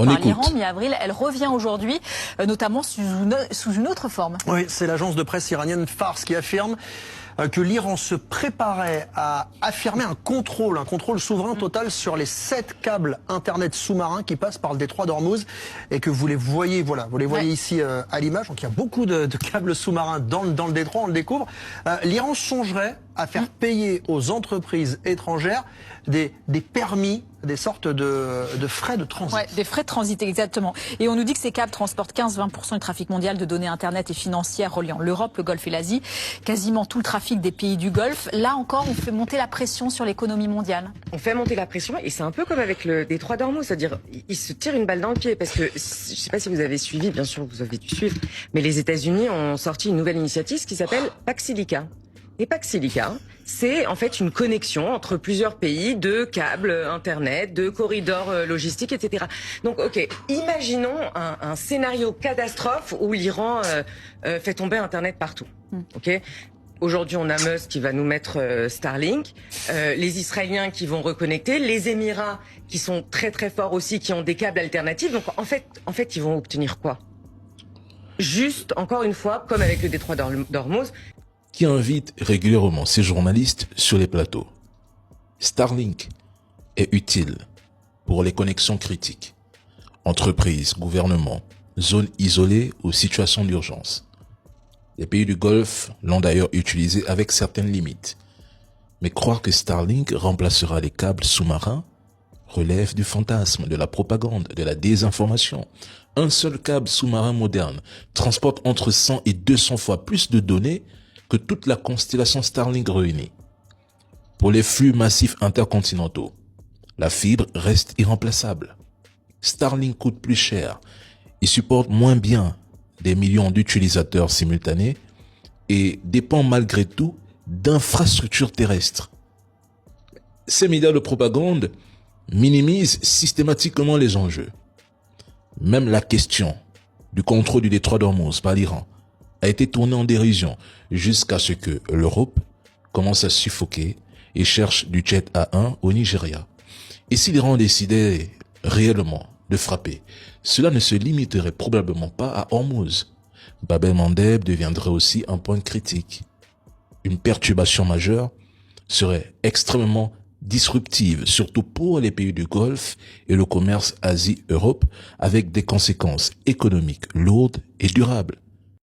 interdite par l'Iran mi-avril, elle revient aujourd'hui, notamment sous une autre forme. Oui, c'est l'agence de presse iranienne Fars qui affirme que l'Iran se préparait à affirmer un contrôle souverain total sur les 7 câbles Internet sous-marins qui passent par le détroit d'Ormuz et que vous les voyez, ici à l'image. Donc il y a beaucoup de câbles sous-marins dans le détroit, on le découvre. L'Iran songerait à faire payer aux entreprises étrangères des permis, des sortes de frais de transit. Ouais, des frais de transit, exactement. Et on nous dit que ces câbles transportent 15-20% du trafic mondial de données Internet et financières reliant l'Europe, le Golfe et l'Asie. Quasiment tout le trafic des pays du Golfe. Là encore, on fait monter la pression sur l'économie mondiale. On fait monter la pression et c'est un peu comme avec le détroit d'Ormuz, c'est-à-dire ils se tirent une balle dans le pied parce que, je ne sais pas si vous avez suivi, bien sûr vous avez dû suivre, mais les États-Unis ont sorti une nouvelle initiative qui s'appelle Pax Silica. Et Pax Silica, c'est en fait une connexion entre plusieurs pays de câbles Internet, de corridors logistiques, etc. Donc, ok, imaginons un scénario catastrophe où l'Iran fait tomber Internet partout. Ok. Aujourd'hui, on a Musk qui va nous mettre Starlink, les Israéliens qui vont reconnecter, les Émirats qui sont très très forts aussi, qui ont des câbles alternatifs. Donc, en fait, ils vont obtenir quoi? Juste, encore une fois, comme avec le détroit d'Ormuz, qui invite régulièrement ses journalistes sur les plateaux. Starlink est utile pour les connexions critiques, entreprises, gouvernements, zones isolées ou situations d'urgence. Les pays du Golfe l'ont d'ailleurs utilisé avec certaines limites. Mais croire que Starlink remplacera les câbles sous-marins relève du fantasme, de la propagande, de la désinformation. Un seul câble sous-marin moderne transporte entre 100 et 200 fois plus de données que toute la constellation Starlink réunie. Pour les flux massifs intercontinentaux, la fibre reste irremplaçable. Starlink coûte plus cher et supporte moins bien des millions d'utilisateurs simultanés et dépend malgré tout d'infrastructures terrestres. Ces médias de propagande minimisent systématiquement les enjeux. Même la question du contrôle du détroit d'Ormuz par l'Iran a été tournée en dérision jusqu'à ce que l'Europe commence à suffoquer et cherche du jet A1 au Nigeria. Et si l'Iran décidait réellement de frapper, cela ne se limiterait probablement pas à Hormuz. Bab el-Mandeb deviendrait aussi un point critique. Une perturbation majeure serait extrêmement disruptive, surtout pour les pays du Golfe et le commerce Asie-Europe, avec des conséquences économiques lourdes et durables.